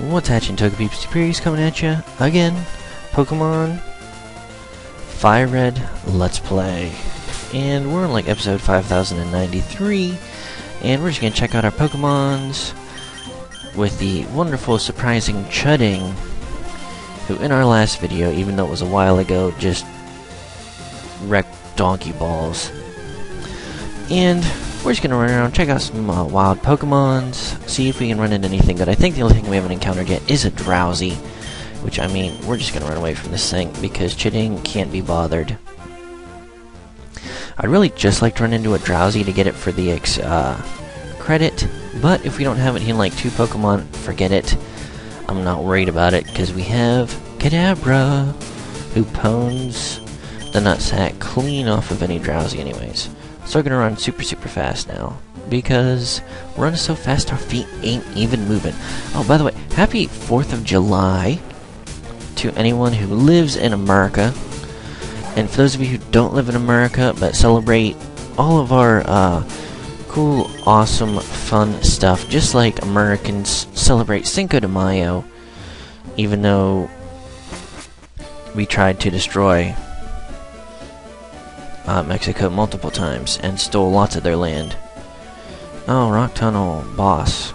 What's hatching, Togepi Superior's coming at you again. Pokemon Fire Red Let's Play. And we're on like episode 5093. And we're just gonna check out our Pokemons with the wonderful, surprising Chudding, who in our last video, even though it was a while ago, just wrecked donkey balls. And we're just gonna run around, check out some wild Pokemons, see if we can run into anything good. I think the only thing we haven't encountered yet is a Drowsy, which, I mean, we're just gonna run away from this thing because Chudding can't be bothered. I'd really just like to run into a Drowsy to get it for the credit, but if we don't have it in like 2 Pokemon, forget it. I'm not worried about it because we have Kadabra, who pwns the nutsack clean off of any Drowsy anyways. So we're gonna run super fast now, because running so fast our feet ain't even moving. Oh, by the way, happy 4th of July to anyone who lives in America. And for those of you who don't live in America, but celebrate all of our cool, awesome, fun stuff, just like Americans celebrate Cinco de Mayo, even though we tried to destroy Mexico multiple times and stole lots of their land. Oh, Rock Tunnel, boss.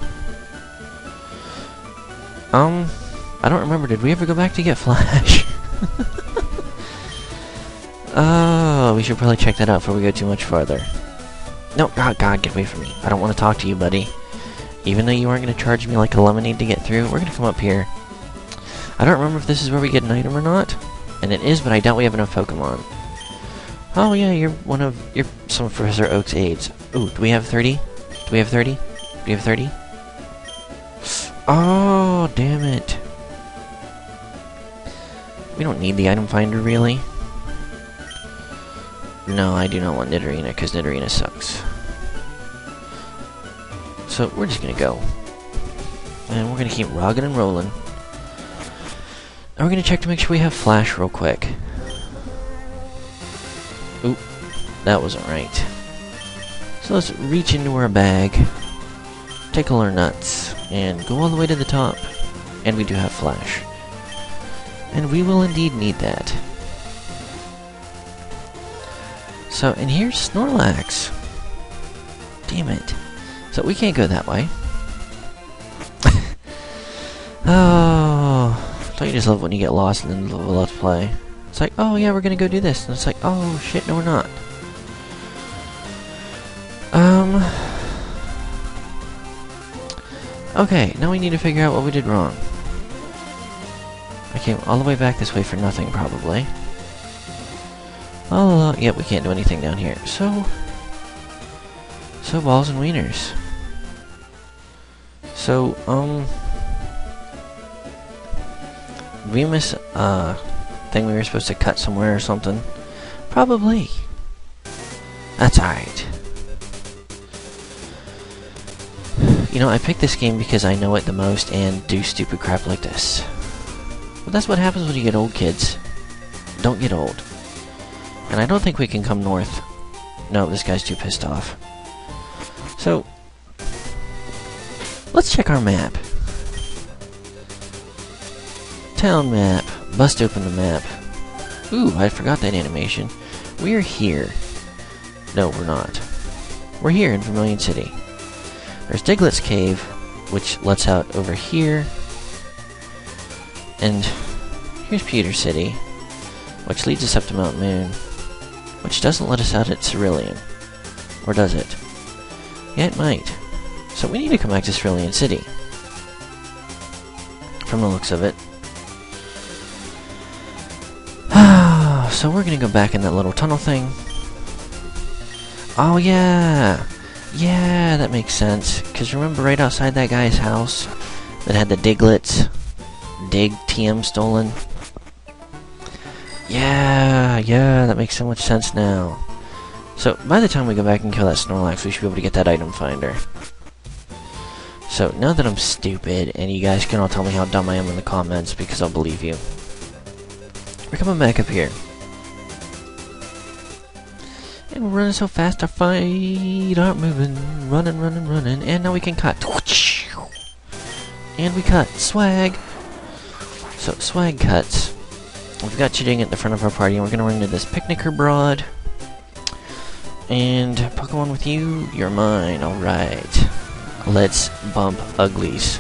I don't remember, did we ever go back to get Flash? Oh, we should probably check that out before we go too much farther. No, God, get away from me. I don't want to talk to you, buddy. Even though you aren't going to charge me like a lemonade to get through, we're going to come up here. I don't remember if this is where we get an item or not. And it is, but I doubt we have enough Pokemon. Oh yeah, you're some of Professor Oak's aides. Ooh, do we have 30? Do we have 30? Do we have 30? Oh, damn it. We don't need the item finder, really. No, I do not want Nidorina, because Nidorina sucks. So, we're just gonna go. And we're gonna keep rocking and rolling. And we're gonna check to make sure we have Flash real quick. Oop, that wasn't right. So let's reach into our bag, tickle our nuts, and go all the way to the top. And we do have Flash. And we will indeed need that. So, and here's Snorlax. Damn it. So we can't go that way. Oh, don't you just love when you get lost in the middle of a Let's Play? It's like, oh yeah, we're gonna go do this. And it's like, oh shit, no we're not. Okay, now we need to figure out what we did wrong. I came all the way back this way for nothing, probably. Oh, yep, we can't do anything down here. So balls and wieners. So, we miss thing we were supposed to cut somewhere or something? Probably. That's alright. You know, I picked this game because I know it the most and do stupid crap like this. But that's what happens when you get old, kids. Don't get old. And I don't think we can come north. No, this guy's too pissed off. So, let's check our map. Town map. Bust open the map. Ooh, I forgot that animation. We're here. No, we're not. We're here in Vermilion City. There's Diglett's Cave, which lets out over here. And here's Pewter City, which leads us up to Mount Moon, which doesn't let us out at Cerulean. Or does it? Yeah, it might. So we need to come back to Cerulean City. From the looks of it. So we're gonna go back in that little tunnel thing. Oh yeah! Yeah, that makes sense. Because remember right outside that guy's house that had the Diglett's Dig TM stolen? Yeah, that makes so much sense now. So, by the time we go back and kill that Snorlax, we should be able to get that item finder. So, now that I'm stupid, and you guys can all tell me how dumb I am in the comments, because I'll believe you. We're coming back up here. And we're running so fast, our feet aren't moving. Running, and now we can cut. And we cut. Swag! So, swag cuts. We've got Chiding at the front of our party, and we're going to run into this Picnicker Broad. And Pokemon with you, you're mine. Alright. Let's bump Uglies.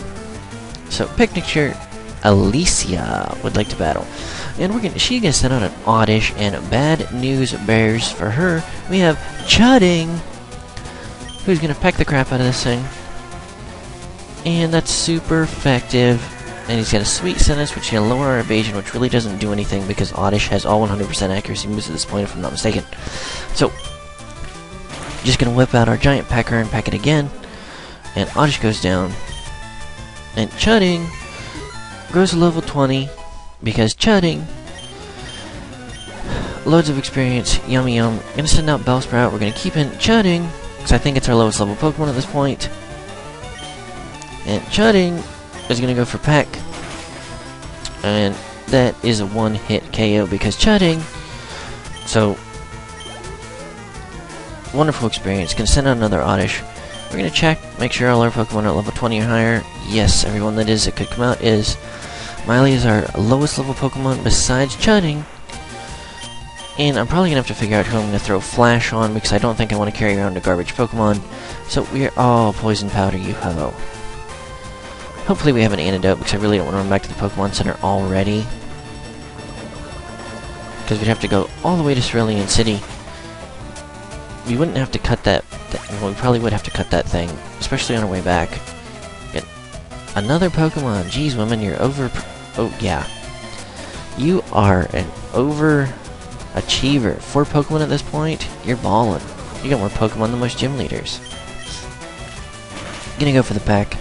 So, Picnicker Alicia would like to battle. And she's going to send out an Oddish, and bad news bears for her. We have Chuding, who's going to peck the crap out of this thing. And that's super effective. And he's got a Sweet Sentence, which is going to lower our evasion, which really doesn't do anything because Oddish has all 100% accuracy moves at this point, if I'm not mistaken. So, just going to whip out our Giant Pecker and peck it again. And Oddish goes down. And Chuding grows to level 20 because Chuding, loads of experience, yummy yum. Going to send out Bellsprout. We're going to keep in Chuding because I think it's our lowest level Pokemon at this point. And Chuding is going to go for Peck. And that is a one-hit KO because Chuding. So, wonderful experience. Going to send out another Oddish. We're going to check, make sure all our Pokemon are at level 20 or higher. Yes, everyone that could come out is. Miley is our lowest level Pokemon besides Chuding. And I'm probably going to have to figure out who I'm going to throw Flash on because I don't think I want to carry around a garbage Pokemon. So we're all Poison Powder, you ho. Hopefully we have an antidote, because I really don't want to run back to the Pokemon Center already. Because we'd have to go all the way to Cerulean City. We wouldn't have to cut that... well, we probably would have to cut that thing, especially on our way back. Get another Pokemon. Jeez, woman, you're over... oh, yeah. You are an overachiever. 4 Pokemon at this point? You're ballin'. You got more Pokemon than most gym leaders. Gonna go for the pack.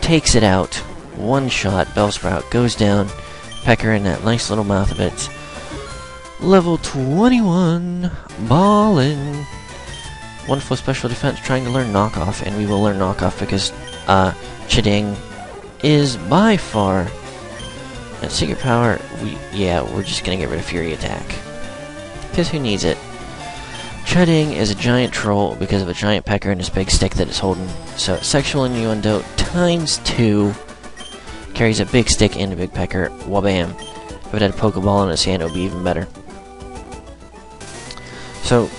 Takes it out. One shot. Bellsprout goes down. Pecker in that nice little mouth of it. Level 21. Ballin'. Wonderful special defense trying to learn knockoff. And we will learn knockoff because Chiding is by far. And Secret Power, we're just gonna get rid of Fury Attack. Because who needs it? Chuding is a giant troll because of a giant pecker and his big stick that it's holding. So, Sexual Innuendo ×2 carries a big stick and a big pecker. Wabam. If it had a Pokeball in its hand, it would be even better. So,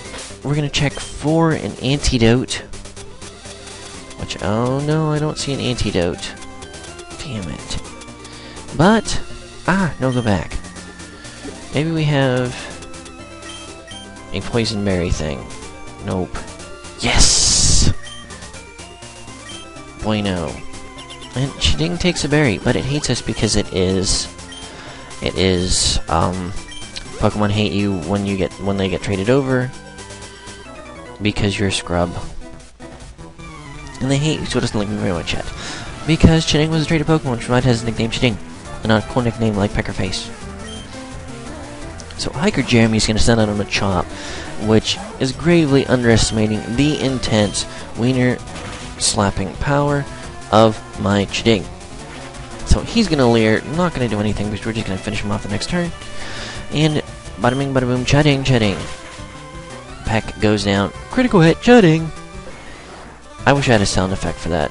we're going to check for an antidote. Which, oh no, I don't see an antidote. Damn it. But, no, go back. Maybe we have a Poison Berry thing. Nope. Yes! Bueno. And Chiding takes a berry, but it hates us because it is, Pokemon hate you when they get traded over. Because you're a scrub. And they hate you, so it doesn't like me very much yet. Because Chiding was a traded Pokemon, which has his nickname Chiding. And not a cool nickname like Peckerface. So Hiker Jeremy's going to send out on a Chop, which is gravely underestimating the intense wiener slapping power of my Chiding. So he's going to leer, not going to do anything because we're just going to finish him off the next turn. And bada bing, bada boom, Chiding. Peck goes down. Critical hit, Chiding. I wish I had a sound effect for that.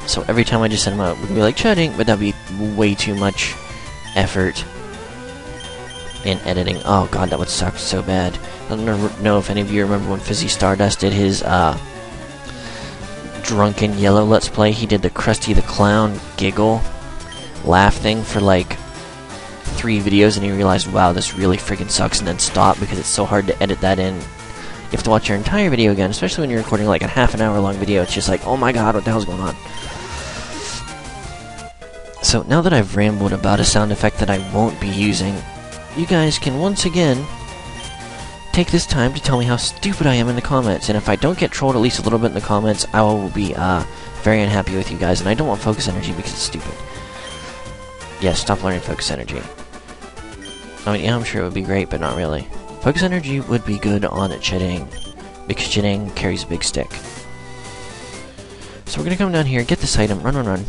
So every time I just send him out, we can be like Chiding, but that'd be way too much effort in editing. Oh god, that would suck so bad. I don't know if any of you remember when Fizzy Stardust did his Drunken Yellow Let's Play. He did the Krusty the Clown giggle laugh thing for like 3 videos, and he realized, wow, this really freaking sucks, and then stopped because it's so hard to edit that in. You have to watch your entire video again, especially when you're recording like a half an hour long video. It's just like, oh my god, what the hell's going on? So now that I've rambled about a sound effect that I won't be using, you guys can once again take this time to tell me how stupid I am in the comments. And if I don't get trolled at least a little bit in the comments, I will be very unhappy with you guys. And I don't want Focus Energy because it's stupid. Yeah, stop learning Focus Energy. I mean, yeah, I'm sure it would be great, but not really. Focus Energy would be good on Chiding, because Chiding carries a big stick. So we're gonna come down here, get this item, run.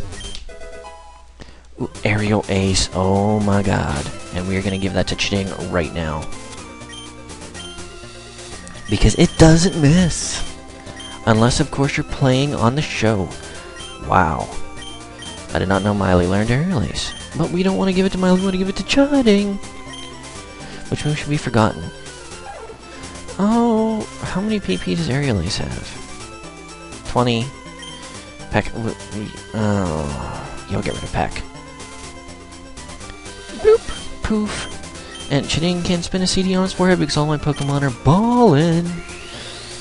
Ooh, Aerial Ace, oh my god. And we are gonna give that to Chiding right now. Because it doesn't miss. Unless, of course, you're playing on the show. Wow. I did not know Miley learned Aerial Ace. But we don't want to give it to Miley, we want to give it to Chudding! Which move should be forgotten? Oh, how many PP does Aerial Ace have? 20. Peck. Oh, you'll get rid of Peck. Boop! Poof! And Chudding can spin a CD on his forehead because all my Pokemon are ballin'!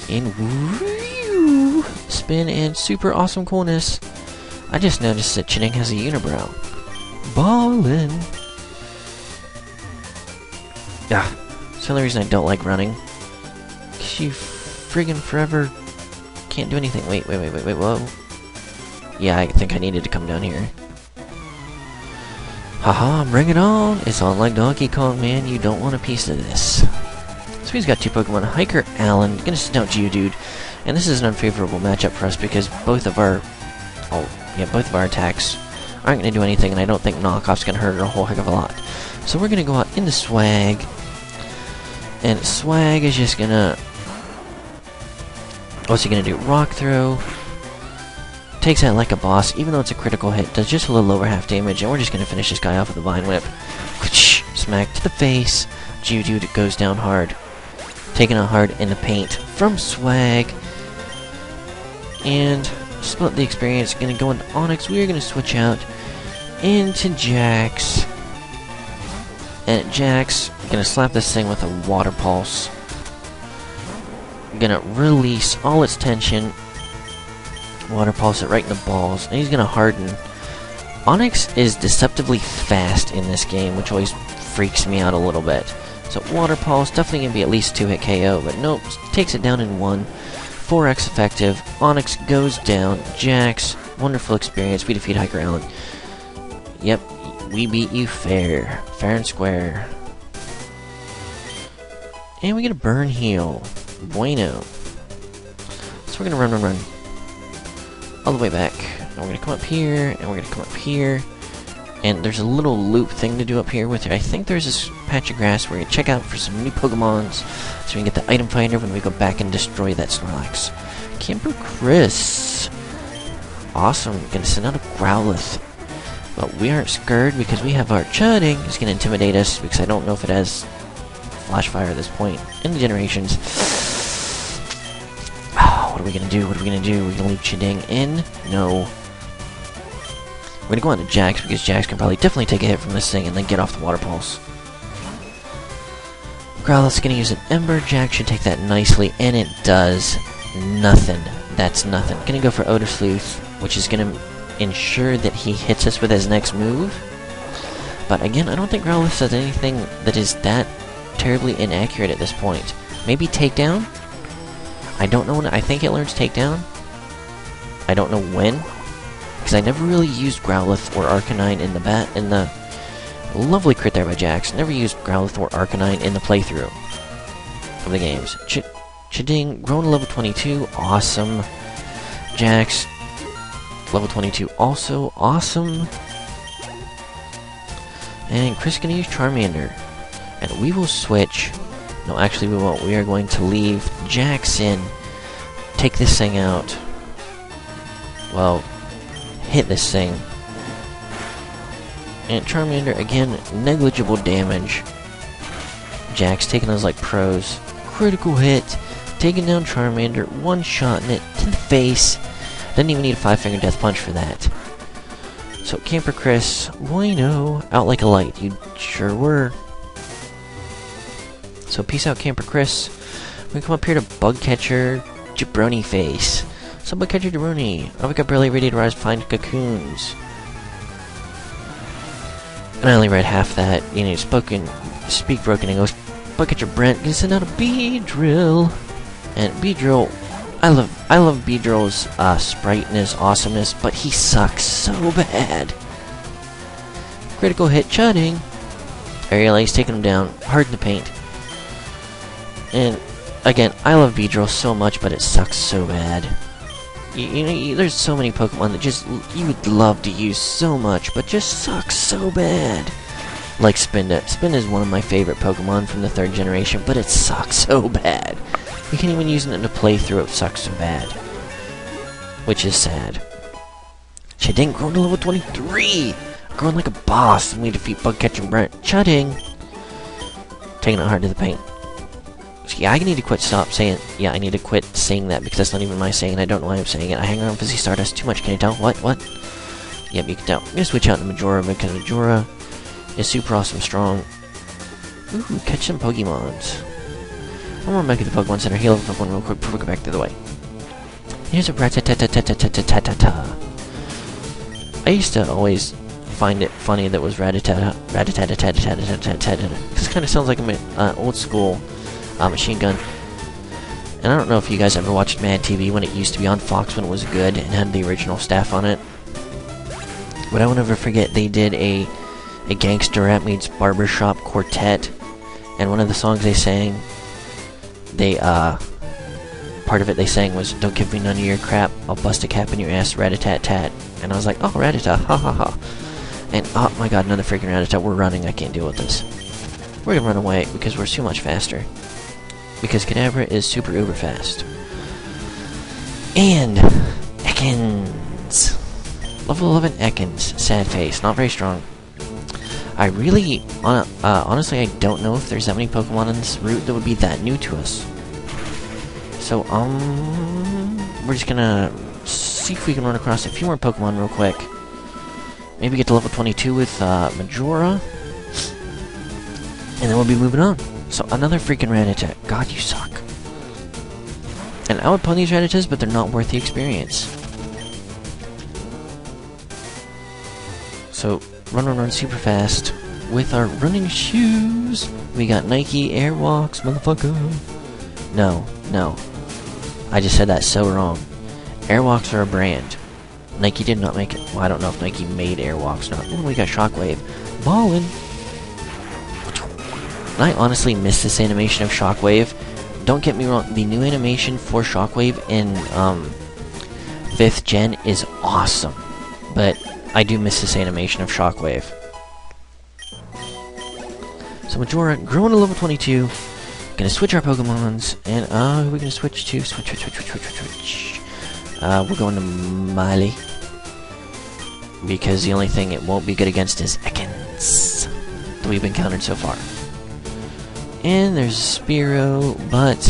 And woo! Spin and super awesome coolness. I just noticed that Chudding has a unibrow. Ballin'! Ah, it's the only reason I don't like running. Cause you friggin' forever can't do anything. Wait, whoa. Yeah, I think I needed to come down here. Haha, bring it on! It's on like Donkey Kong, man. You don't want a piece of this. So he's got two Pokemon, Hiker Allen, gonna sit down Geodude. And this is an unfavorable matchup for us because both of our attacks aren't going to do anything, and I don't think knockoff's going to hurt her a whole heck of a lot. So we're going to go out into Swag, and Swag is just going to... What's he going to do? Rock Throw. Takes that like a boss, even though it's a critical hit. Does just a little over half damage, and we're just going to finish this guy off with a Vine Whip. Smack to the face. Geodude goes down hard. Taking it hard in the paint from Swag. And... split the experience, gonna go into Onix, we are gonna switch out into Jax. And Jax, gonna slap this thing with a Water Pulse. Gonna release all its tension. Water Pulse it right in the balls, and he's gonna harden. Onix is deceptively fast in this game, which always freaks me out a little bit. So Water Pulse, definitely gonna be at least 2-hit KO, but nope, takes it down in 1. 4x effective. Onix goes down. Jax, wonderful experience. We defeat Hiker Allen. Yep, we beat you fair. Fair and square. And we get a Burn Heal. Bueno. So we're gonna run. All the way back. And we're gonna come up here, and we're gonna come up here. And there's a little loop thing to do up here with it. I think there's this patch of grass where you check out for some new Pokemons so we can get the item finder when we go back and destroy that Snorlax. Camper Chris. Awesome. Gonna send out a Growlithe. But we aren't scared because we have our Chudding. It's gonna intimidate us because I don't know if it has Flash Fire at this point in the generations. What are we gonna do? We're gonna leave Chudding in? No. We're gonna go on to Jax because Jax can probably definitely take a hit from this thing and then get off the Water Pulse. Growlithe's gonna use an Ember. Jax should take that nicely, and it does nothing. That's nothing. Gonna go for Odor Sleuth, which is gonna ensure that he hits us with his next move. But again, I don't think Growlithe does anything that is that terribly inaccurate at this point. Maybe Takedown? I don't know when. I think it learns Takedown. I don't know when. Because I never really used Growlithe or Arcanine in the lovely crit there by Jax. Never used Growlithe or Arcanine in the playthrough of the games. Chudding, grown to level 22, awesome. Jax, level 22, also awesome. And Chris gonna use Charmander. And we will switch. No, actually we won't. We are going to leave Jax in. Take this thing out. Well... hit this thing. And Charmander, again, negligible damage. Jax taking those like pros. Critical hit. Taking down Charmander, one-shotting it to the face. Doesn't even need a 5-finger death punch for that. So, Camper Chris, bueno, out like a light. You sure were. So, peace out, Camper Chris. We come up here to Bugcatcher Jabroni Face. So Bugcatcher Jabroni, I wake up early, ready to rise, find cocoons. And I only read half that. You know, speak broken English. Bugcatcher Brent gonna send out a Beedrill. And Beedrill, I love Beedrill's spriteness, awesomeness, but he sucks so bad. Critical hit, Chudding. Aerial Ace taking him down, hard in the paint. And again, I love Beedrill so much, but it sucks so bad. You know, there's so many Pokemon that just you would love to use so much, but just sucks so bad. Like Spinda. Spinda is one of my favorite Pokemon from the 3rd generation, but it sucks so bad. You can't even use it in a playthrough, it sucks so bad. Which is sad. Chading growing to level 23! Growing like a boss, and we defeat Bug Catcher Brent. Chading! Taking it hard to the paint. So yeah, I need to I need to quit saying that, because that's not even my saying, I don't know why I'm saying it. I hang around Fizzy Stardust too much, can you tell? What? Yep, you can tell. I'm gonna switch out to Majora, because Majora is super awesome strong. Ooh, catch some Pokemons. I'm gonna back at the Pokemon Center, heal up Pokemon real quick before we go back the other way. Here's a Rattata. I used to always find it funny that it was Rattata, because it kind of sounds like an old school machine gun. And I don't know if you guys ever watched Mad TV when it used to be on Fox when it was good and had the original staff on it. But I will never forget they did a gangster rap meets barbershop quartet, and one of the songs they sang, part of it they sang was, "Don't give me none of your crap, I'll bust a cap in your ass, rat-a-tat-tat." And I was like, oh, Rattata, ha ha ha. And oh my god, another freaking Rattata, we're running, I can't deal with this. We're gonna run away, because we're so much faster. Because Kadabra is super uber fast. And Ekans. Level 11 Ekans. Sad face, not very strong. I really, honestly, I don't know if there's that many Pokemon on this route that would be that new to us. So, we're just gonna see if we can run across a few more Pokemon real quick. Maybe get to level 22 with, Majora. And then we'll be moving on. So, another freaking Rattata. God, you suck. And I would pwn these Rattatas, but they're not worth the experience. So, run super fast with our running shoes. We got Nike Airwalks, motherfucker. No. I just said that so wrong. Airwalks are a brand. Nike did not make it. Well, I don't know if Nike made Airwalks or not. Oh, we got Shockwave. Ballin'. And I honestly miss this animation of Shockwave. Don't get me wrong, the new animation for Shockwave in 5th gen is awesome. But I do miss this animation of Shockwave. So Majora, growing to level 22. Gonna switch our Pokemons, and who are we gonna switch to? Switch. We're going to Miley. Because the only thing it won't be good against is Ekans that we've encountered so far. And there's Spearow, but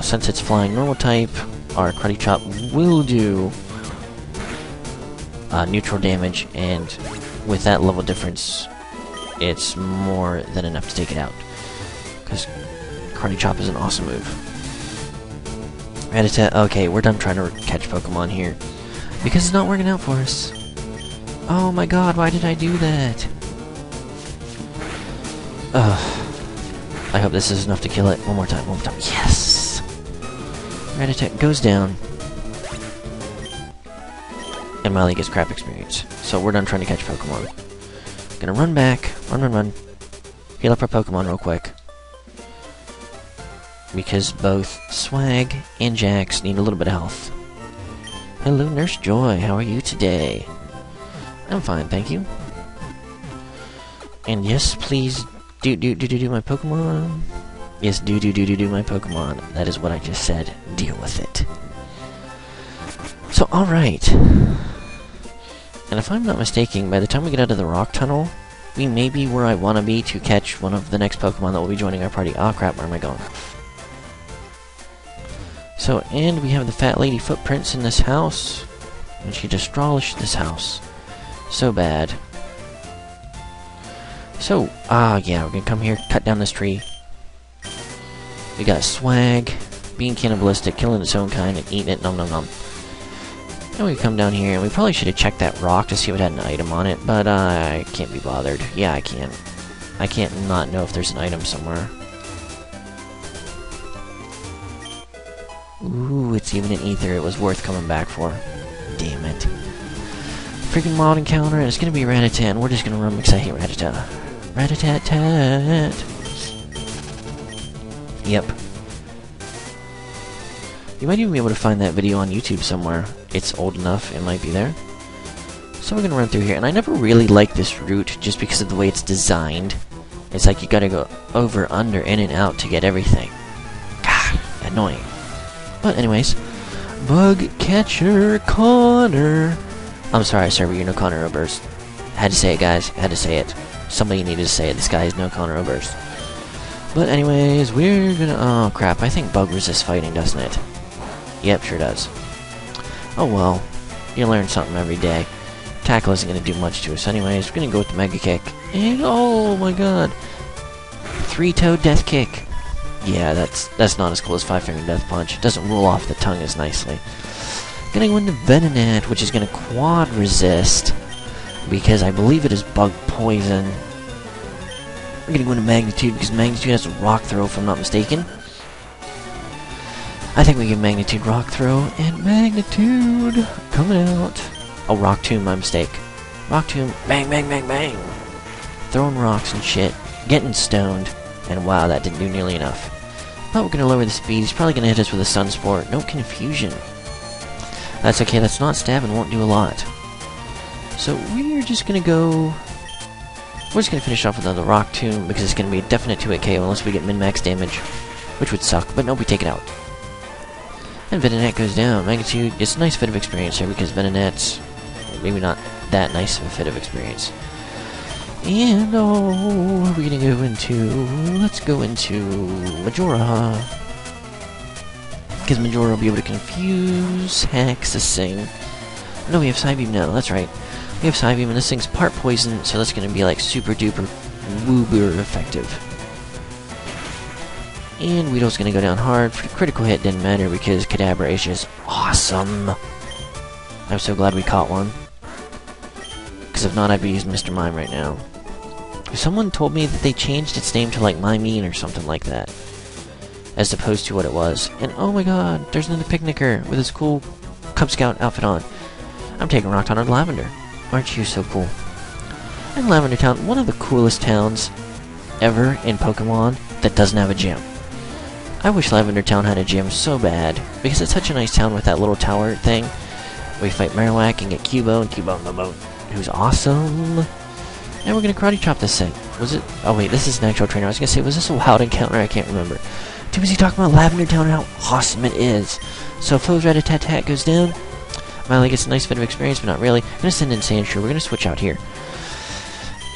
since it's flying normal type, our Karate Chop will do neutral damage, and with that level difference, it's more than enough to take it out. Because Karate Chop is an awesome move. Rattata, okay, we're done trying to catch Pokemon here. Because it's not working out for us. Oh my god, why did I do that? I hope this is enough to kill it. One more time. Yes! Rattata goes down. And Miley gets crap experience. So we're done trying to catch Pokemon. Gonna run back. Run. Heal up our Pokemon real quick. Because both Swag and Jax need a little bit of health. Hello, Nurse Joy. How are you today? I'm fine, thank you. And yes, please do my Pokemon. Yes, do my Pokemon. That is what I just said. Deal with it. So, alright. And if I'm not mistaken, by the time we get out of the rock tunnel, we may be where I want to be to catch one of the next Pokemon that will be joining our party. Oh crap, where am I going? So, and we have the fat lady footprints in this house. And she demolished this house. So bad. So, yeah, we're gonna come here, cut down this tree. We got Swag, being cannibalistic, killing its own kind, and eating it, nom. And we come down here, and we probably should have checked that rock to see if it had an item on it, but I can't be bothered. Yeah, I can. I can't not know if there's an item somewhere. Ooh, it's even an ether. It was worth coming back for. Damn it. Freaking mod encounter, and it's gonna be Rattata, and we're just gonna run because I hate Rattata. Rat-a-tat-tat. Yep. You might even be able to find that video on YouTube somewhere. It's old enough, it might be there. So we're gonna run through here, and I never really liked this route just because of the way it's designed. It's like you gotta go over, under, in, and out to get everything. God, annoying. But anyways, Bug Catcher Connor. I'm sorry, server, you're no Conor Oberst. Had to say it, guys. Had to say it. Somebody needed to say it. This guy is no Conor Oberst. But anyways, we're gonna... Oh, crap. I think Bug resists fighting, doesn't it? Yep, sure does. Oh, well. You learn something every day. Tackle isn't gonna do much to us anyways. We're gonna go with the Mega Kick. And, oh my god. 3-toe Death Kick. Yeah, that's not as cool as 5-finger Death Punch. It doesn't roll off the tongue as nicely. Gonna go into Venonat, which is gonna quad resist. Because I believe it is Bug Poison. We're gonna go into Magnitude, because Magnitude has a Rock Throw, if I'm not mistaken. I think we give Magnitude Rock Throw, and Magnitude coming out. Oh, Rock Tomb, my mistake. Rock Tomb, bang, bang, bang, bang. Throwing rocks and shit, getting stoned, and wow, that didn't do nearly enough. But we're gonna lower the speed. He's probably gonna hit us with a Sun Sport. No Confusion. That's okay, that's not stab and won't do a lot. So we're just gonna go... We're just gonna finish off with another Rock Tomb, because it's gonna be a definite 2-hit KO unless we get min-max damage, which would suck, but no, we take it out. And Venonat goes down. Magnitude gets a nice bit of experience here, because Venonat's maybe not that nice of a fit of experience. And, oh, what are we gonna go into? Let's go into Majora. Because Majora will be able to confuse, Hex, Sing. No, we have Psybeam now, that's right. We have Psybeam, and this thing's part poison, so that's gonna be like super duper woober effective. And Weedle's gonna go down hard. For the critical hit, didn't matter because Kadabra is just awesome. I'm so glad we caught one. Because if not, I'd be using Mr. Mime right now. Someone told me that they changed its name to like Mimeen or something like that, as opposed to what it was. And oh my god, there's another Picnicker with his cool Cub Scout outfit on. I'm taking Rock Tunnel to Lavender. Aren't you so cool? And Lavender Town, one of the coolest towns ever in Pokemon that doesn't have a gym. I wish Lavender Town had a gym so bad, because it's such a nice town with that little tower thing. We fight Marowak and get Cubo, and Cubo who's awesome. And we're gonna Karate Chop this thing. Was it? Oh wait, this is an actual trainer. I was gonna say, was this a wild encounter? I can't remember. Too busy talking about Lavender Town and how awesome it is. So Flo's Rat-a-tat-tat goes down. Miley gets a nice bit of experience, but not really. I'm gonna send in Sandshrew. We're gonna switch out here.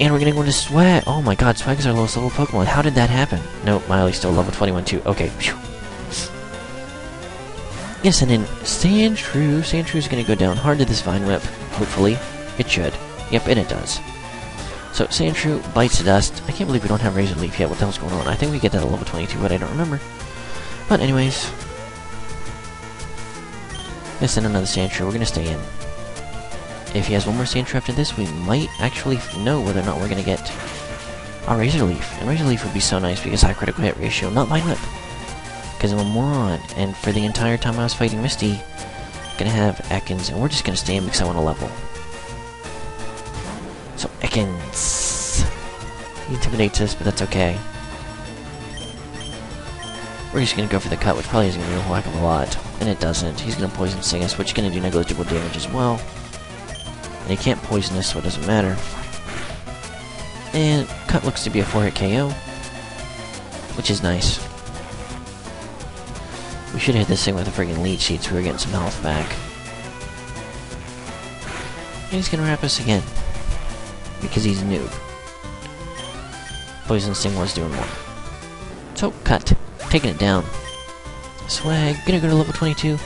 And we're gonna go into Swag. Oh my god, Swag is our lowest level Pokemon. How did that happen? Nope, Miley's still level 21 too. Okay. Phew. Yes, and then Sandshrew. Sandshrew's gonna go down hard to this Vine Whip. Hopefully. It should. Yep, and it does. So Sandshrew bites the dust. I can't believe we don't have Razor Leaf yet. What the hell's going on? I think we get that at level 22, but I don't remember. But anyways. Let's send another Sandshrew. We're gonna stay in. If he has one more Sandshrew after this, we might actually know whether or not we're gonna get a Razor Leaf. And Razor Leaf would be so nice because high critical hit ratio, not Vine Whip. Because I'm a moron, and for the entire time I was fighting Misty, I'm gonna have Ekans, and we're just gonna stay in because I want to level. So, Ekans. He intimidates us, but that's okay. We're just gonna go for the cut, which probably isn't gonna do a whack of a lot. And it doesn't. He's gonna Poison Sting us, which is gonna do negligible damage as well. And he can't poison us, so it doesn't matter. And cut looks to be a 4-hit KO, which is nice. We should hit this thing with a friggin' leech seed so we were getting some health back. And he's gonna wrap us again. Because he's a noob. Poison Sting was doing more. So, cut. Taking it down. Swag. Gonna go to level 22.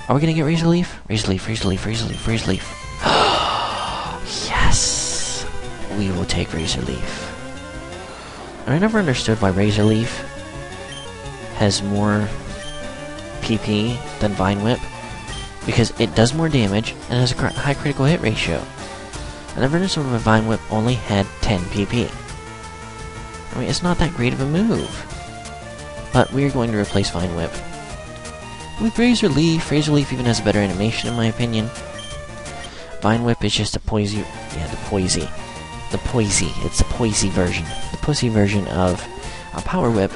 Are we gonna get Razor Leaf? Razor Leaf, Razor Leaf, Razor Leaf, Razor Leaf. Yes! We will take Razor Leaf. And I never understood why Razor Leaf has more PP than Vine Whip, because it does more damage and has a high critical hit ratio. I never understood why Vine Whip only had 10 PP. I mean, it's not that great of a move. But we're going to replace Vine Whip with Razor Leaf. Razor Leaf even has a better animation in my opinion. Vine Whip is just a Poisey... Yeah, the Poisey. The Poisey. It's the Poisey version. The pussy version of a Power Whip,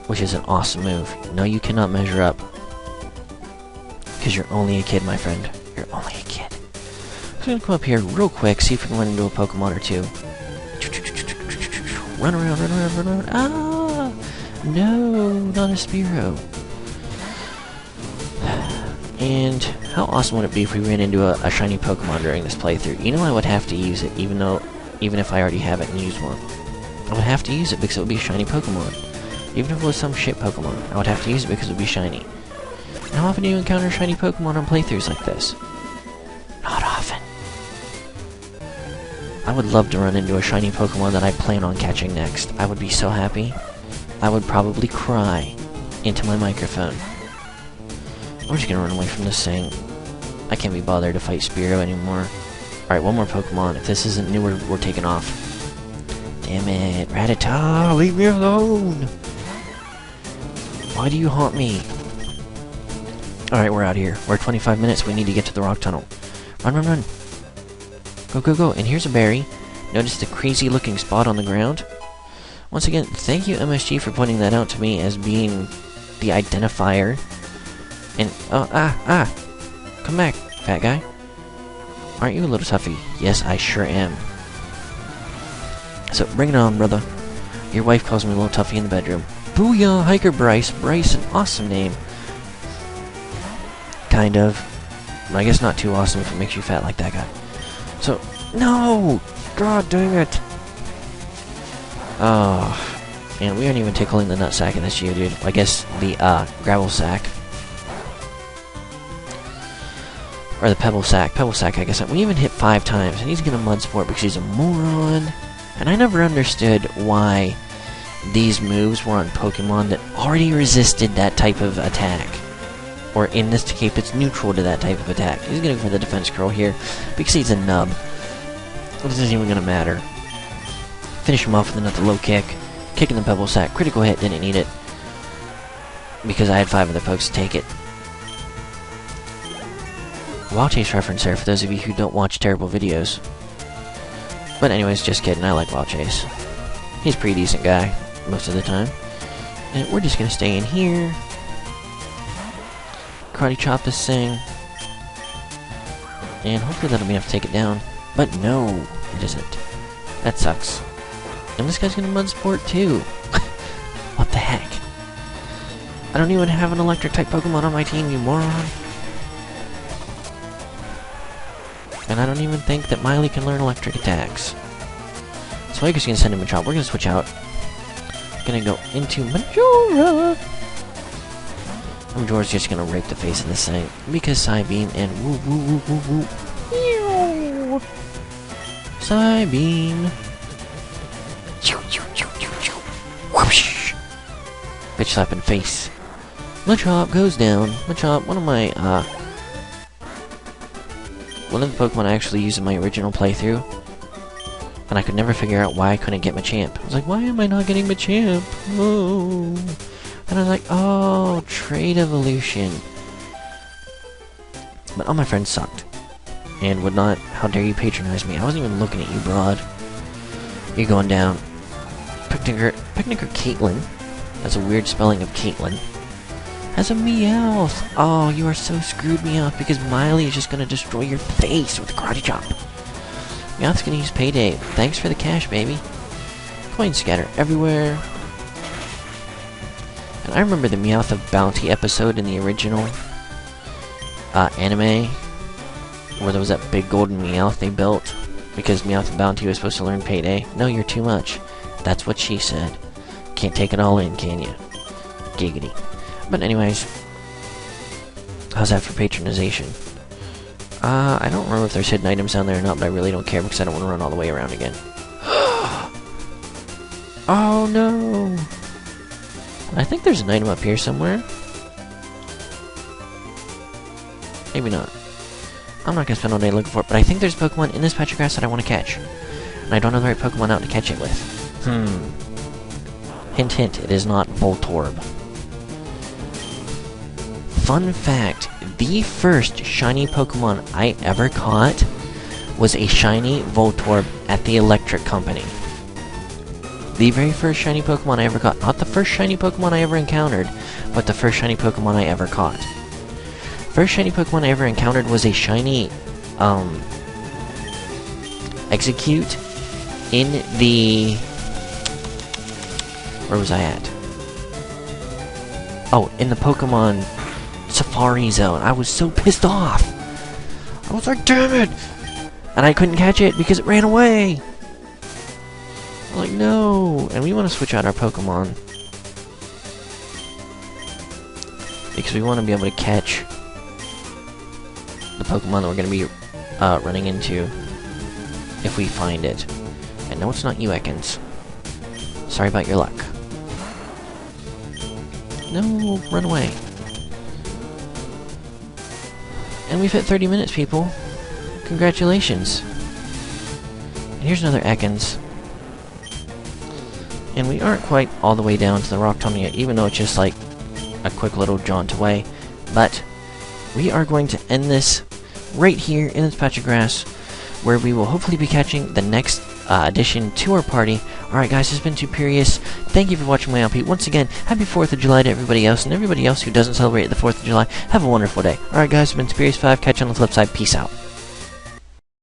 which is an awesome move. No, you cannot measure up. Because you're only a kid, my friend. You're only a kid. So I'm going to come up here real quick, see if we can run into a Pokemon or two. Run around, run around, run around. Ah! No, not a Spearow. And how awesome would it be if we ran into a shiny Pokemon during this playthrough? You know I would have to use it, even if I already have it and use one. I would have to use it because it would be a shiny Pokemon. Even if it was some shit Pokemon, I would have to use it because it would be shiny. And how often do you encounter shiny Pokemon on playthroughs like this? Not often. I would love to run into a shiny Pokemon that I plan on catching next. I would be so happy. I would probably cry into my microphone. We're just gonna run away from this thing. I can't be bothered to fight Spearow anymore. Alright, one more Pokemon. If this isn't new, we're taking off. Damn it. Rattata, leave me alone! Why do you haunt me? Alright, we're out here. We're at 25 minutes. We need to get to the rock tunnel. Run, run, run. Go, go, go. And here's a berry. Notice the crazy looking spot on the ground? Once again, thank you MSG for pointing that out to me as being the identifier. And, come back, fat guy. Aren't you a little toughy? Yes, I sure am. So, bring it on, brother. Your wife calls me a little toughy in the bedroom. Booyah, Hiker Bryce. Bryce, an awesome name. Kind of. But I guess not too awesome if it makes you fat like that guy. So, no! God dang it! Oh, and we aren't even tickling the nutsack in this Geodude. I guess the, gravel sack. Or the pebble sack. Pebble sack, I guess. We even hit 5 times, and he's gonna mud sport because he's a moron. And I never understood why these moves were on Pokemon that already resisted that type of attack. Or in this case, it's neutral to that type of attack. He's gonna go for the defense curl here because he's a nub. This isn't even gonna matter. Finish him off with another low kick. Kick in the pebble sack. Critical hit, didn't need it. Because I had 5 other pokes to take it. Wild Chase reference there for those of you who don't watch terrible videos. But anyways, just kidding, I like Wild Chase. He's a pretty decent guy, most of the time. And we're just gonna stay in here. Karate chop this thing. And hopefully that'll be enough to take it down. But no, it isn't. That sucks. And this guy's gonna mud sport too. What the heck? I don't even have an electric type Pokemon on my team, you moron. And I don't even think that Miley can learn electric attacks. So I guess you can send him a chop. We're gonna switch out. Gonna go into Majora. Majora's just gonna rape the face of this thing because Psybeam and woo woo woo woo woo. Psybeam. Whoosh. Bitch slapping face. Machop goes down. Machop, one of the Pokemon I actually used in my original playthrough. And I could never figure out why I couldn't get Machamp. I was like, why am I not getting Machamp? Oh. And I was like, oh, Trade Evolution. But all my friends sucked. And would not, how dare you patronize me? I wasn't even looking at you, broad. You're going down. Picnicker Caitlin. That's a weird spelling of Caitlin. Has a Meowth. Oh, you are so screwed, Meowth, because Miley is just gonna destroy your face with a karate chop. Meowth's gonna use Payday. Thanks for the cash, baby. Coin scatter everywhere. And I remember the Meowth of Bounty episode in the original anime, where there was that big golden Meowth they built, because Meowth of Bounty was supposed to learn Payday. No, you're too much. That's what she said. Can't take it all in, can you? Giggity. But anyways, how's that for patronization? I don't remember if there's hidden items down there or not, but I really don't care because I don't want to run all the way around again. Oh no! I think there's an item up here somewhere. Maybe not. I'm not gonna spend all day looking for it, but I think there's a Pokemon in this patch of grass that I want to catch. And I don't know the right Pokemon out to catch it with. Hint hint, it is not Voltorb. Fun fact, the first shiny Pokemon I ever caught was a shiny Voltorb at the Electric Company. The very first shiny Pokemon I ever caught. Not the first shiny Pokemon I ever encountered, but the first shiny Pokemon I ever caught. First shiny Pokemon I ever encountered was a shiny, Execute in the... Where was I at? Oh, in the Pokemon Safari Zone. I was so pissed off. I was like, damn it! And I couldn't catch it because it ran away. I'm like, no. And we want to switch out our Pokemon, because we want to be able to catch the Pokemon that we're going to be running into if we find it. And no, it's not you, Ekans. Sorry about your luck. No, run away. And we've hit 30 minutes, people. Congratulations. And here's another Ekans. And we aren't quite all the way down to the Rock Tomb yet, even though it's just like a quick little jaunt away. But we are going to end this right here in this patch of grass, where we will hopefully be catching the next addition to our party. Alright guys, this has been Tuperius. Thank you for watching my LP. Once again, happy 4th of July to everybody else, and everybody else who doesn't celebrate the 4th of July, have a wonderful day. Alright guys, it's been Tuperius5. Catch you on the flip side. Peace out.